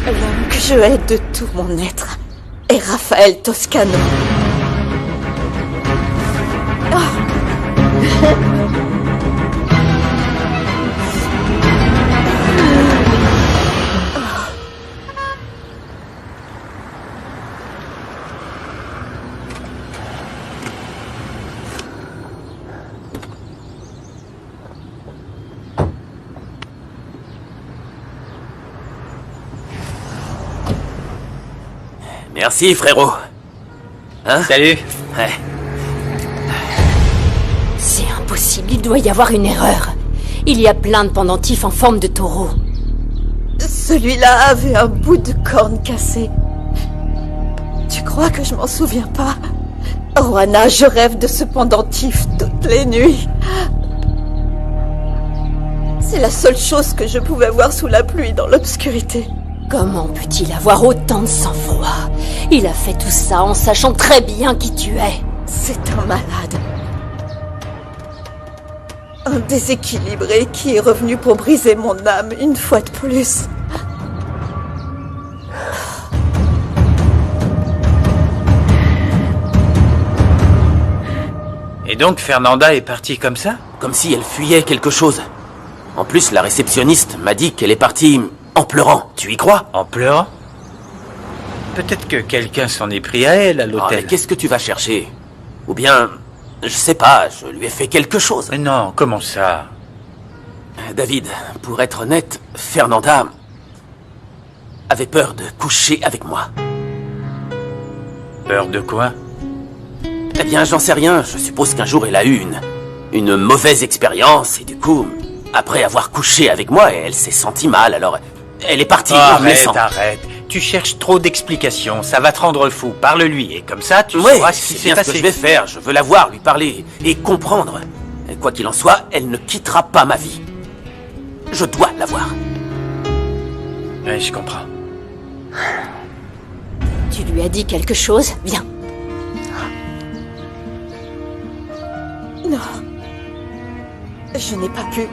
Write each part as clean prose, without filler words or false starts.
L'homme que je hais de tout mon être est Raphaël Toscano. Merci, frérot. Hein? Salut. Ouais. C'est impossible, il doit y avoir une erreur. Il y a plein de pendentifs en forme de taureau. Celui-là avait un bout de corne cassé. Tu crois que je m'en souviens pas? Roana, je rêve de ce pendentif toutes les nuits. C'est la seule chose que je pouvais voir sous la pluie dans l'obscurité. Comment peut-il avoir autant de sang-froid? Il a fait tout ça en sachant très bien qui tu es. C'est un malade. Un déséquilibré qui est revenu pour briser mon âme une fois de plus. Et donc Fernanda est partie comme ça? Comme si elle fuyait quelque chose. En plus, la réceptionniste m'a dit qu'elle est partie en pleurant. Tu y crois? En pleurant? Peut-être que quelqu'un s'en est pris à elle à Oh, l'hôtel. mais qu'est-ce que tu vas chercher? Ou bien, je sais pas, je lui ai fait quelque chose. Mais non, comment ça? David, pour être honnête, Fernanda avait peur de coucher avec moi. Peur de quoi? Eh bien, j'en sais rien. Je suppose qu'un jour, elle a eu une mauvaise expérience et du coup, après avoir couché avec moi, elle s'est sentie mal. Alors, elle est partie en me laissant. Arrête. Tu cherches trop d'explications. Ça va te rendre fou. Parle-lui et comme ça, tu Ouais, sauras ce qui c'est s'est bien ce que passé. je vais faire. Je veux la voir, lui parler et comprendre. Et quoi qu'il en soit, elle ne quittera pas ma vie. Je dois la voir. Oui, je comprends. Tu lui as dit quelque chose? Viens. Non. Je n'ai pas pu.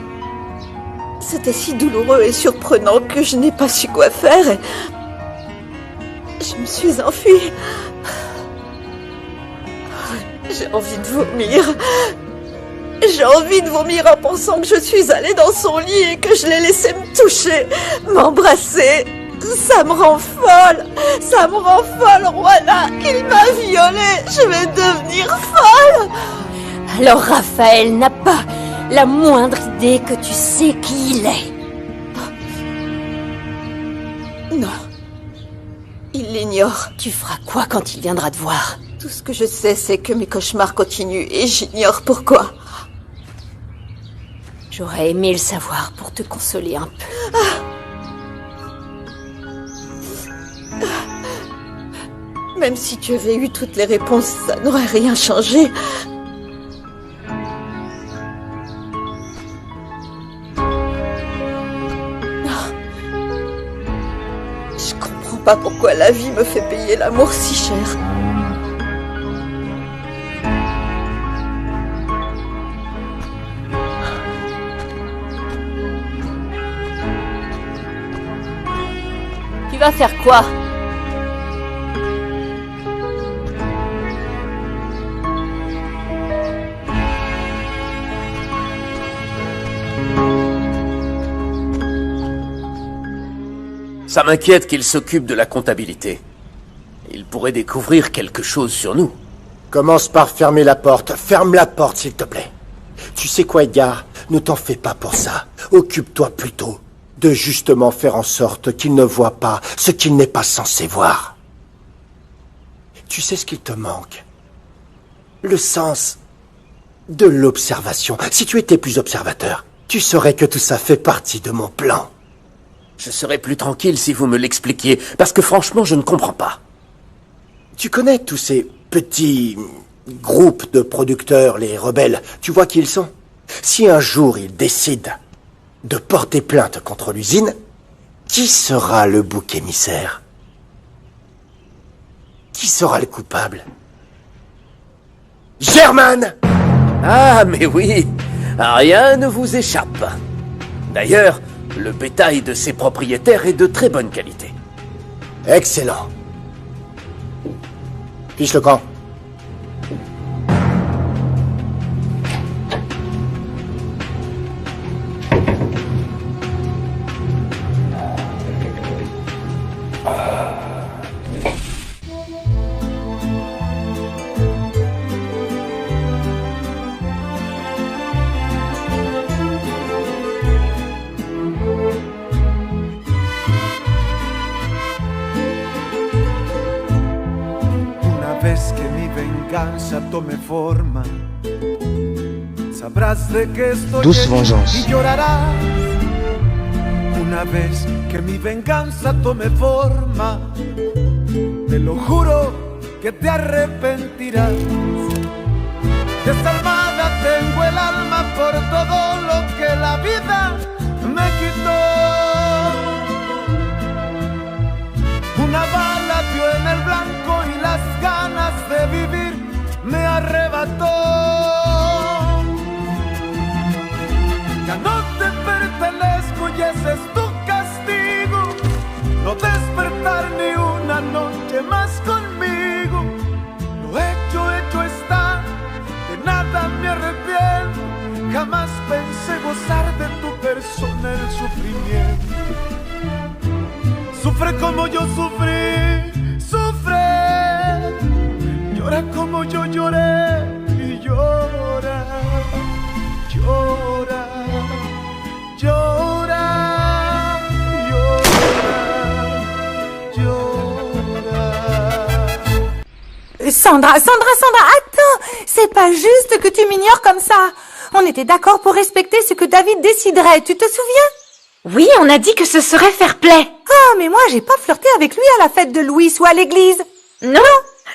C'était si douloureux et surprenant que je n'ai pas su quoi faire et... Je me suis enfuie. J'ai envie de vomir. J'ai envie de vomir en pensant que je suis allée dans son lit et que je l'ai laissé me toucher, m'embrasser. Ça me rend folle. Ça me rend folle, Roana. Il m'a violée. Je vais devenir folle. Alors Raphaël n'a pas la moindre idée que tu sais qui il est. Non. Il l'ignore. Tu feras quoi quand il viendra te voir? Tout ce que je sais, c'est que mes cauchemars continuent et j'ignore pourquoi. J'aurais aimé le savoir pour te consoler un peu. Même si tu avais eu toutes les réponses, ça n'aurait rien changé. Je comprends pas pourquoi la vie me fait payer l'amour si cher. Tu vas faire quoi? Ça m'inquiète qu'il s'occupe de la comptabilité. Il pourrait découvrir quelque chose sur nous. Commence par fermer la porte. Ferme la porte, s'il te plaît. Tu sais quoi, Edgar? Ne t'en fais pas pour ça. Occupe-toi plutôt de justement faire en sorte qu'il ne voit pas ce qu'il n'est pas censé voir. Tu sais ce qu'il te manque? Le sens de l'observation. Si tu étais plus observateur, tu saurais que tout ça fait partie de mon plan. Je serais plus tranquille si vous me l'expliquiez, parce que franchement, je ne comprends pas. Tu connais tous ces petits groupes de producteurs, les rebelles. Tu vois qui ils sont? Si un jour ils décident de porter plainte contre l'usine, qui sera le bouc émissaire? Qui sera le coupable? German! Ah, mais oui, rien ne vous échappe. D'ailleurs, le bétail de ses propriétaires est de très bonne qualité. Excellent. Fiche le camp. Vez que mi venganza tome forma, sabrás de qué estoy Douce vengeance. y llorarás. Una vez que mi venganza tome forma, te lo juro que te arrepentirás. Desalmada tengo el alma por todo lo que la vida me quitó. Una bala dio en el blanco y las ganas de vivir me arrebató. Ya no te pertenezco y ese es tu castigo, no despertar ni una noche más conmigo. Lo hecho está, de nada me arrepiento. Jamás pensé gozar de tu persona el sufrimiento. Sufre como yo sufrí, sufre. Llora como yo lloré y llora, llora, llora, llora, llora. Sandra, attends! C'est pas juste que tu m'ignores comme ça. On était d'accord pour respecter ce que David déciderait, tu te souviens? Oui, on a dit que ce serait fair play. Ah, mais moi j'ai pas flirté avec lui à la fête de Louis ou à l'église. Non,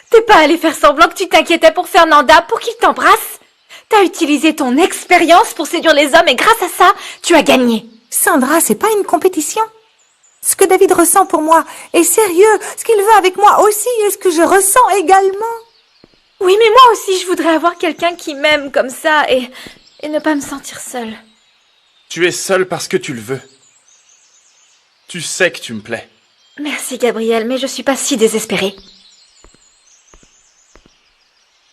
t'es pas allé faire semblant que tu t'inquiétais pour Fernanda pour qu'il t'embrasse. T'as utilisé ton expérience pour séduire les hommes et grâce à ça, tu as gagné. Sandra, c'est pas une compétition. Ce que David ressent pour moi est sérieux. Ce qu'il veut avec moi aussi est ce que je ressens également. Oui, mais moi aussi, je voudrais avoir quelqu'un qui m'aime comme ça et ne pas me sentir seule. Tu es seule parce que tu le veux. Tu sais que tu me plais. Merci, Gabriel, mais je suis pas si désespérée.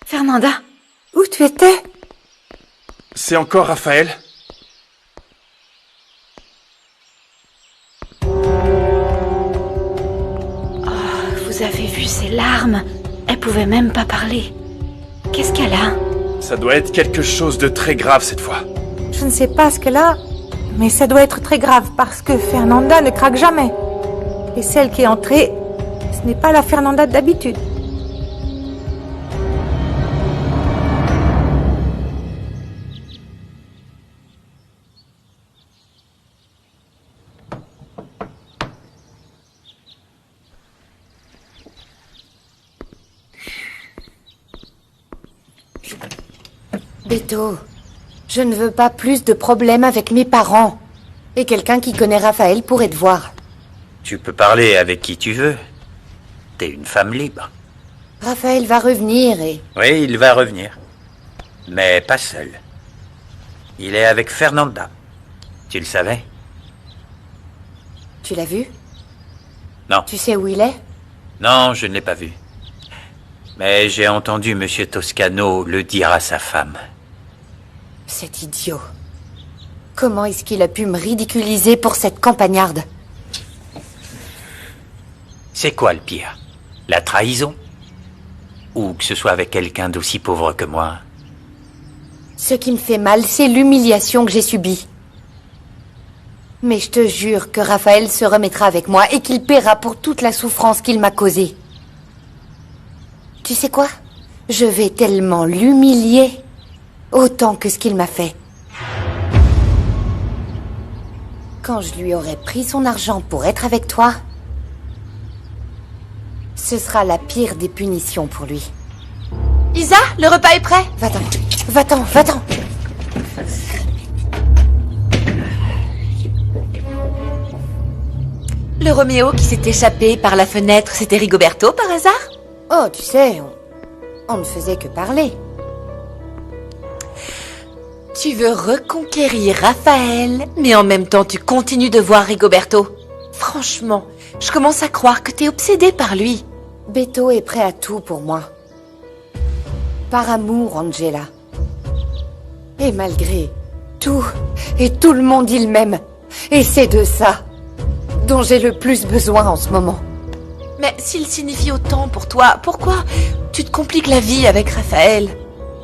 Fernanda, Où tu étais? C'est encore Raphaël? vous avez vu ses larmes? Elle pouvait même pas parler. Qu'est-ce qu'elle a? Ça doit être quelque chose de très grave cette fois. Je ne sais pas ce qu'elle a, mais ça doit être très grave parce que Fernanda ne craque jamais. Et celle qui est entrée, ce n'est pas la Fernanda d'habitude. Beto, je ne veux pas plus de problèmes avec mes parents. Et quelqu'un qui connaît Raphaël pourrait te voir. Tu peux parler avec qui tu veux. T'es une femme libre. Raphaël va revenir et... Oui, il va revenir. Mais pas seul. Il est avec Fernanda. Tu le savais? Tu l'as vu? Non. Tu sais où il est? Non, je ne l'ai pas vu. Mais j'ai entendu M. Toscano le dire à sa femme. Cet idiot. Comment est-ce qu'il a pu me ridiculiser pour cette campagnarde? C'est quoi le pire? La trahison? Ou que ce soit avec quelqu'un d'aussi pauvre que moi? Ce qui me fait mal, c'est l'humiliation que j'ai subie. Mais je te jure que Raphaël se remettra avec moi et qu'il paiera pour toute la souffrance qu'il m'a causée. Tu sais quoi? Je vais tellement l'humilier, autant que ce qu'il m'a fait. Quand je lui aurai pris son argent pour être avec toi, ce sera la pire des punitions pour lui. Isa, le repas est prêt. Va-t'en, va-t'en, va-t'en. Le Roméo qui s'est échappé par la fenêtre, c'était Rigoberto par hasard? Oh, tu sais, on ne faisait que parler. Tu veux reconquérir Raphaël, mais en même temps tu continues de voir Rigoberto. Franchement, Je commence à croire que t'es obsédée par lui. Beto est prêt à tout pour moi. Par amour, Angela. Et malgré tout, et tout le monde il m'aime. Et c'est de ça dont j'ai le plus besoin en ce moment. Mais s'il signifie autant pour toi, pourquoi tu te compliques la vie avec Raphaël?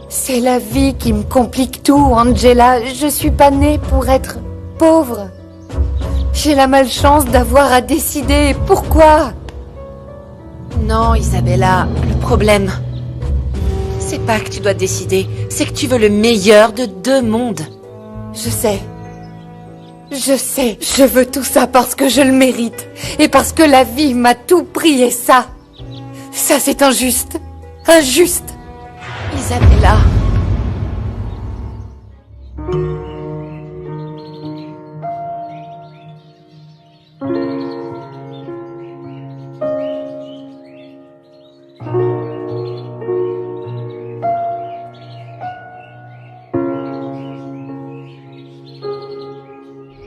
C'est la vie qui me complique tout, Angela. Je suis pas née pour être pauvre. J'ai la malchance d'avoir à décider. Pourquoi? Non, Isabella, le problème, c'est pas que tu dois décider, c'est que tu veux le meilleur de deux mondes. Je sais. Je veux tout ça parce que je le mérite. Et parce que la vie m'a tout pris et ça c'est injuste. Injuste. Isabella.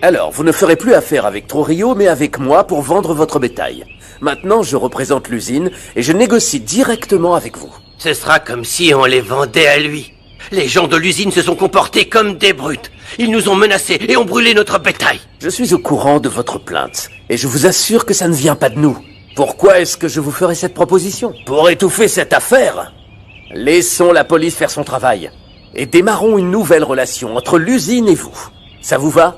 Alors, vous ne ferez plus affaire avec Trujillo, mais avec moi pour vendre votre bétail. Maintenant, je représente l'usine et je négocie directement avec vous. Ce sera comme si on les vendait à lui. Les gens de l'usine se sont comportés comme des brutes. Ils nous ont menacés et ont brûlé notre bétail. Je suis au courant de votre plainte, et je vous assure que ça ne vient pas de nous. Pourquoi est-ce que je vous ferai cette proposition? Pour étouffer cette affaire? Laissons la police faire son travail, et démarrons une nouvelle relation entre l'usine et vous. Ça vous va?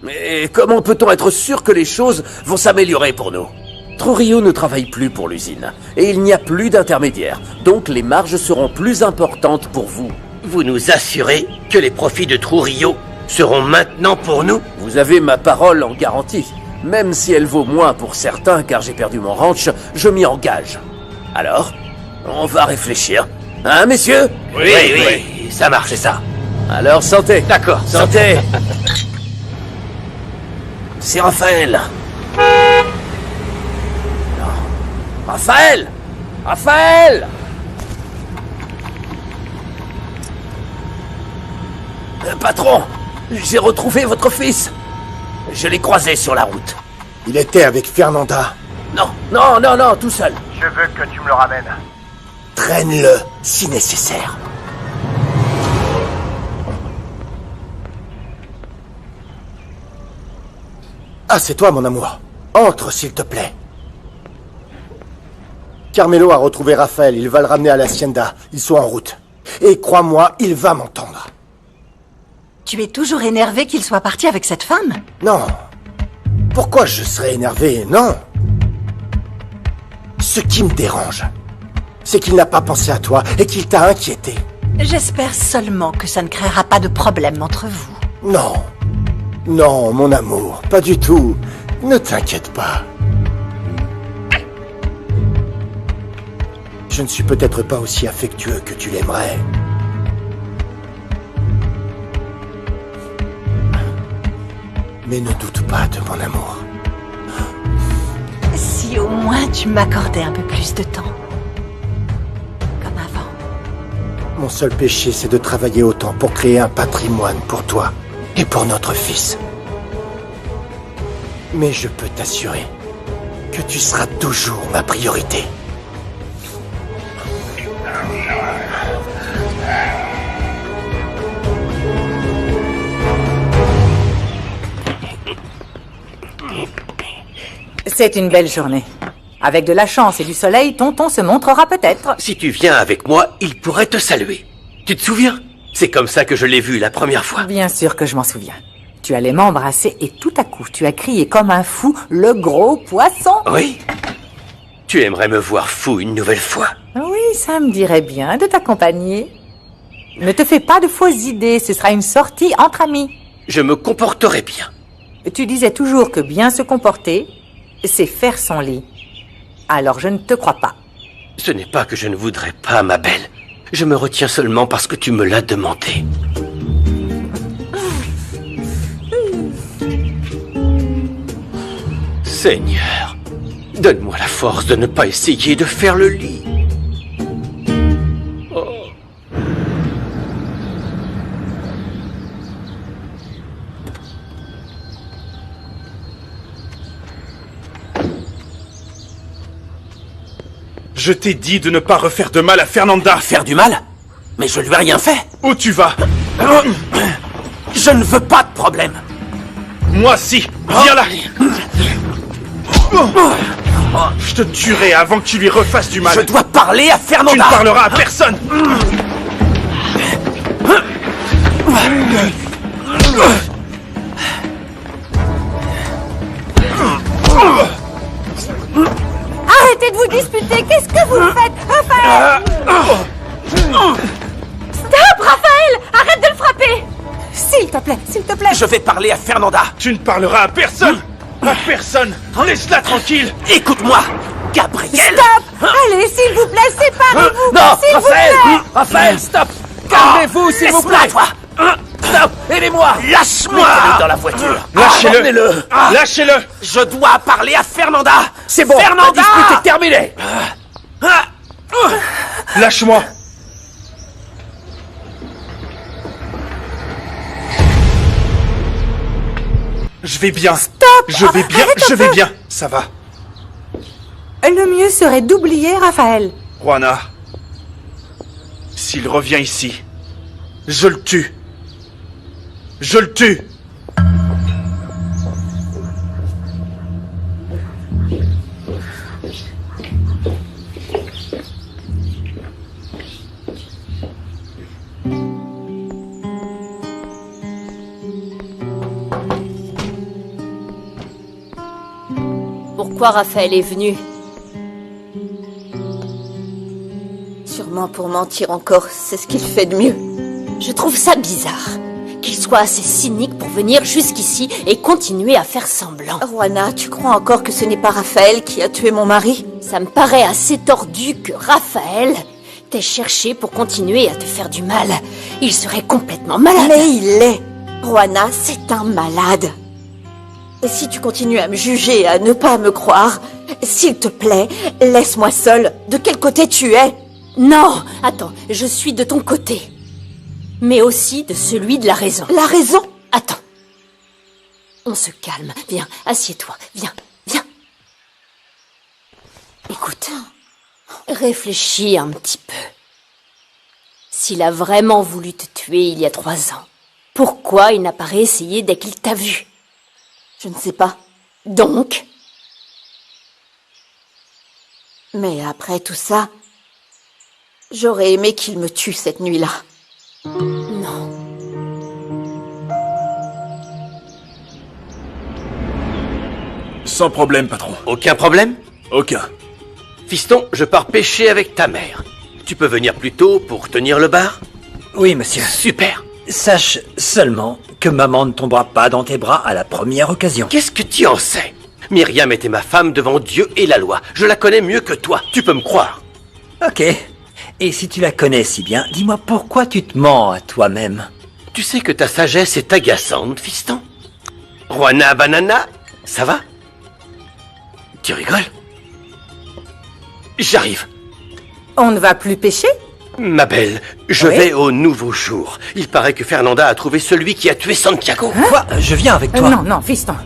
Mais comment peut-on être sûr que les choses vont s'améliorer pour nous? Trujillo ne travaille plus pour l'usine, et il n'y a plus d'intermédiaire, donc les marges seront plus importantes pour vous. Vous nous assurez que les profits de Trujillo seront maintenant pour nous? Vous avez ma parole en garantie. Même si elle vaut moins pour certains car j'ai perdu mon ranch, je m'y engage. Alors, on va réfléchir. Hein, messieurs? Oui, ça marche, c'est ça. Alors, santé. D'accord, santé. C'est Raphaël. Non. Raphaël! Raphaël! Patron, j'ai retrouvé votre fils. Je l'ai croisé sur la route. Il était avec Fernanda. Non, tout seul. Je veux que tu me le ramènes. Traîne-le, si nécessaire. Ah, c'est toi, mon amour. Entre, s'il te plaît. Carmelo a retrouvé Raphaël. Il va le ramener à l'Hacienda. Ils sont en route. Et crois-moi, il va m'entendre. Tu es toujours énervé qu'il soit parti avec cette femme? Non. Pourquoi je serais énervé? Non. Ce qui me dérange, c'est qu'il n'a pas pensé à toi et qu'il t'a inquiété. J'espère seulement que ça ne créera pas de problème entre vous. Non. Non, mon amour, pas du tout. Ne t'inquiète pas. Je ne suis peut-être pas aussi affectueux que tu l'aimerais. Mais ne doute pas de mon amour. Si au moins tu m'accordais un peu plus de temps. Comme avant. Mon seul péché, c'est de travailler autant pour créer un patrimoine pour toi et pour notre fils. Mais je peux t'assurer que tu seras toujours ma priorité. C'est une belle journée. Avec de la chance et du soleil, tonton se montrera peut-être. Si tu viens avec moi, il pourrait te saluer. Tu te souviens? C'est comme ça que je l'ai vu la première fois. Bien sûr que je m'en souviens. Tu allais m'embrasser et tout à coup, tu as crié comme un fou, le gros poisson. Oui. Tu aimerais me voir fou une nouvelle fois? Oui, ça me dirait bien de t'accompagner. Ne te fais pas de fausses idées, ce sera une sortie entre amis. Je me comporterai bien. Tu disais toujours que bien se comporter, c'est faire son lit. Alors je ne te crois pas. Ce n'est pas que je ne voudrais pas, ma belle. Je me retiens seulement parce que tu me l'as demandé. Seigneur, donne-moi la force de ne pas essayer de faire le lit. Oh. Je t'ai dit de ne pas refaire de mal à Fernanda. Faire du mal? Mais je lui ai rien fait. Où tu vas? Je ne veux pas de problème. Moi si. Viens là. Je te tuerai avant que tu lui refasses du mal. Je dois parler à Fernanda. Tu ne parleras à personne. Arrêtez de vous disputer. Qu'est-ce que vous faites, Raphaël? Stop, Raphaël! Arrête de le frapper! S'il te plaît, s'il te plaît. Je vais parler à Fernanda. Tu ne parleras à personne. À personne. Laisse-la tranquille. Écoute-moi, Gabriel. Stop! Allez, s'il vous plaît, séparez-vous. Non, s'il vous plaît. Raphaël, stop. Calmez-vous, s'il vous plaît. Laisse-moi, toi. Stop, aidez-moi. Lâche-moi. Mettez-le dans la voiture. Lâchez-le. Emmenez-le. Lâchez-le. Je dois parler à Fernanda. C'est bon, Fernanda. la dispute est terminée. Lâche-moi. Je vais bien. Stop! Je vais bien, Arrête un je vais peu. bien. Ça va. Le mieux serait d'oublier Raphaël. Juana, s'il revient ici, je le tue. Je le tue. Pourquoi Raphaël est venu? Sûrement pour mentir encore, c'est ce qu'il fait de mieux. Je trouve ça bizarre qu'il soit assez cynique pour venir jusqu'ici et continuer à faire semblant. Juana, tu crois encore que ce n'est pas Raphaël qui a tué mon mari? Ça me paraît assez tordu que Raphaël t'ait cherché pour continuer à te faire du mal. Il serait complètement malade. Mais il l'est. Juana, c'est un malade. Et si tu continues à me juger et à ne pas me croire, s'il te plaît, laisse-moi seule. De quel côté tu es? Non, attends, je suis de ton côté. Mais aussi de celui de la raison. La raison? Attends. On se calme. Viens, assieds-toi. Viens, viens. Écoute, réfléchis un petit peu. S'il a vraiment voulu te tuer il y a 3 ans, pourquoi il n'a pas réessayé dès qu'il t'a vu? Je ne sais pas. Donc? Mais après tout ça, j'aurais aimé qu'il me tue cette nuit-là. Non. Sans problème, patron. Aucun problème? Aucun. Fiston, je pars pêcher avec ta mère. Tu peux venir plus tôt pour tenir le bar? Oui, monsieur. Super. Sache seulement que maman ne tombera pas dans tes bras à la première occasion. Qu'est-ce que tu en sais? Myriam était ma femme devant Dieu et la loi. Je la connais mieux que toi. Tu peux me croire. Ok. Et si tu la connais si bien, dis-moi pourquoi tu te mens à toi-même. Tu sais que ta sagesse est agaçante, fiston. Juana Banana, ça va? Tu rigoles? J'arrive. On ne va plus pêcher? Ma belle, je vais au nouveau jour. Il paraît que Fernanda a trouvé celui qui a tué Santiago. Quoi? Je viens avec toi. Non, non, fiston.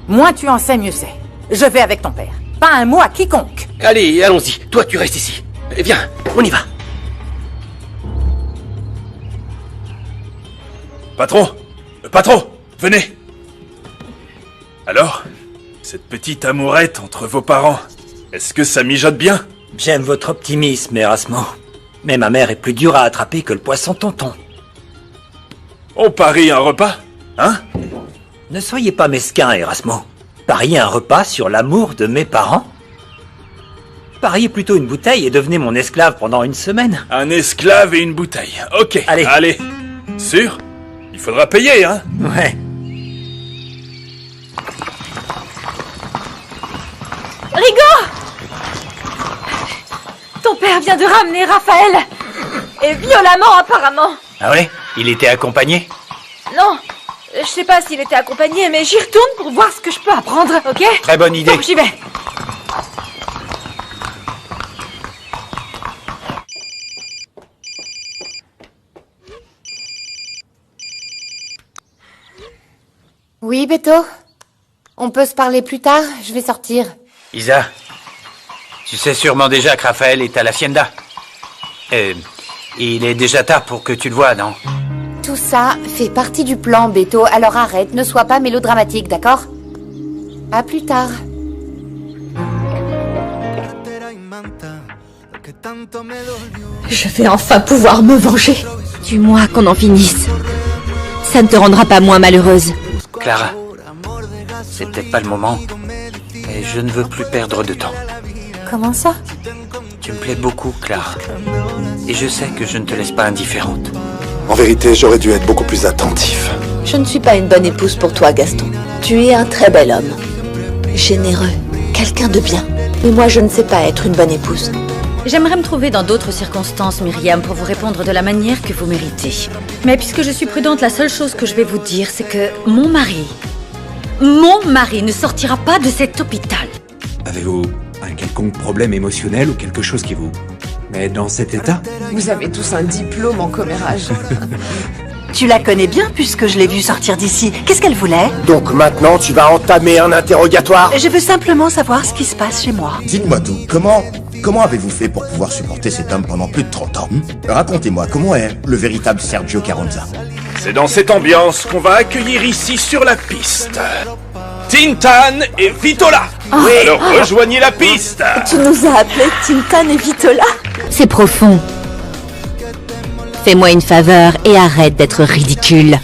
Moins tu en sais, mieux c'est. Je vais avec ton père. Pas un mot à quiconque. Allez, allons-y. Toi, tu restes ici. Viens, on y va. Patron! Patron! Venez! Alors? Cette petite amourette entre vos parents, est-ce que ça mijote bien? J'aime votre optimisme, Erasmo. Mais ma mère est plus dure à attraper que le poisson tonton. On parie un repas, hein? Ne soyez pas mesquin, Erasmo. Pariez un repas sur l'amour de mes parents? Pariez plutôt une bouteille et devenez mon esclave pendant une semaine. Un esclave et une bouteille. Ok, allez. Sûr? Il faudra payer, hein? Ouais. Rigo! Ton père vient de ramener Raphaël. Et violemment, apparemment. Ah ouais? Il était accompagné? Non, je sais pas s'il était accompagné, mais j'y retourne pour voir ce que je peux apprendre, ok? Très bonne idée. Donc j'y vais. Oui, Beto? On peut se parler plus tard? Je vais sortir. Isa, Tu sais sûrement déjà que Raphaël est à l'Hacienda. Et il est déjà tard pour que tu le vois, non? Tout ça fait partie du plan, Beto, alors arrête, ne sois pas mélodramatique, d'accord? À plus tard. Je vais enfin pouvoir me venger. Dis-moi qu'on en finisse. Ça ne te rendra pas moins malheureuse. Clara, c'est peut-être pas le moment, mais je ne veux plus perdre de temps. Comment ça? Tu me plais beaucoup, Clara. Et je sais que je ne te laisse pas indifférente. En vérité, j'aurais dû être beaucoup plus attentif. Je ne suis pas une bonne épouse pour toi, Gaston. Tu es un très bel homme. Généreux. Quelqu'un de bien. Mais moi, je ne sais pas être une bonne épouse. J'aimerais me trouver dans d'autres circonstances, Myriam, pour vous répondre de la manière que vous méritez. Mais puisque je suis prudente, la seule chose que je vais vous dire, c'est que mon mari ne sortira pas de cet hôpital. Avez-vous un quelconque problème émotionnel ou quelque chose qui vous met dans cet état? Vous avez tous un diplôme en commérage. Tu la connais bien puisque je l'ai vue sortir d'ici. Qu'est-ce qu'elle voulait? Donc maintenant, tu vas entamer un interrogatoire? Je veux simplement savoir ce qui se passe chez moi. Dites-moi tout, comment avez-vous fait pour pouvoir supporter cet homme pendant plus de 30 ans? Racontez-moi, comment est le véritable Sergio Carranza? C'est dans cette ambiance qu'on va accueillir ici sur la piste Tintan et Vitola. Alors rejoignez la piste. Tu nous as appelés Tintan et Vitola? C'est profond. Fais-moi une faveur et arrête d'être ridicule.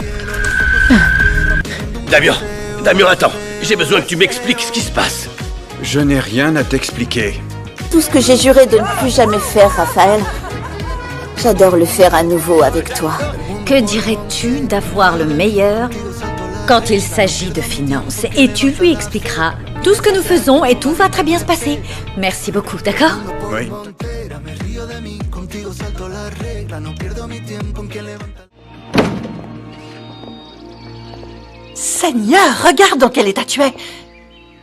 Damien, attends. J'ai besoin que tu m'expliques ce qui se passe. Je n'ai rien à t'expliquer. Tout ce que j'ai juré de ne plus jamais faire, Raphaël. J'adore le faire à nouveau avec toi. Que dirais-tu d'avoir le meilleur quand il s'agit de finances? Et tu lui expliqueras tout ce que nous faisons et tout va très bien se passer. Merci beaucoup, d'accord? Oui. Seigneur, regarde dans quel état tu es.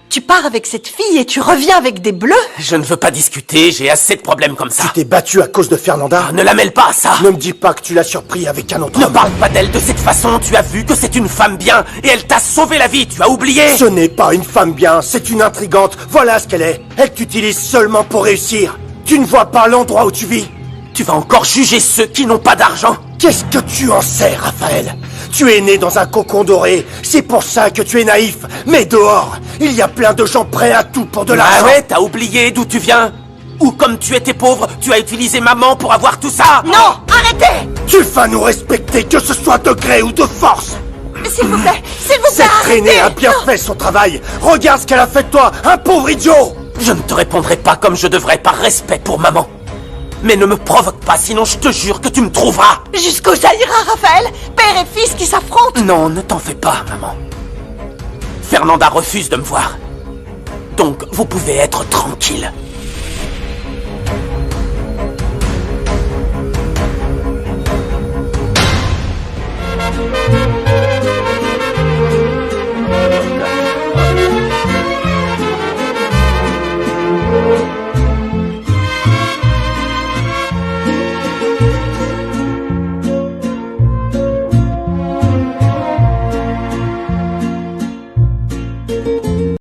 Tu pars avec cette fille et tu reviens avec des bleus? Je ne veux pas discuter, j'ai assez de problèmes comme ça. Tu t'es battu à cause de Fernanda? Ne la mêle pas à ça. Ne me dis pas que tu l'as surpris avec un autre Ne homme. parle pas d'elle de cette façon, tu as vu que c'est une femme bien, et elle t'a sauvé la vie, tu as oublié? Ce n'est pas une femme bien, c'est une intrigante, voilà ce qu'elle est. Elle t'utilise seulement pour réussir. Tu ne vois pas l'endroit où tu vis. Tu vas encore juger ceux qui n'ont pas d'argent? Qu'est-ce que tu en sais, Raphaël? Tu es né dans un cocon doré, c'est pour ça que tu es naïf. Mais dehors, il y a plein de gens prêts à tout pour de l'argent. Ah ouais, t'as oublié d'où tu viens? Ou comme tu étais pauvre, tu as utilisé maman pour avoir tout ça? Non, arrêtez! Tu vas nous respecter, que ce soit de gré ou de force. S'il vous plaît, Cette traînée a bien fait son travail. Regarde ce qu'elle a fait de toi, un pauvre idiot. Je ne te répondrai pas comme je devrais par respect pour maman. Mais ne me provoque pas, sinon je te jure que tu me trouveras. Jusqu'où ça ira, Raphaël? Père et fils qui s'affrontent? Non, ne t'en fais pas, maman. Fernanda refuse de me voir. Donc, vous pouvez être tranquille.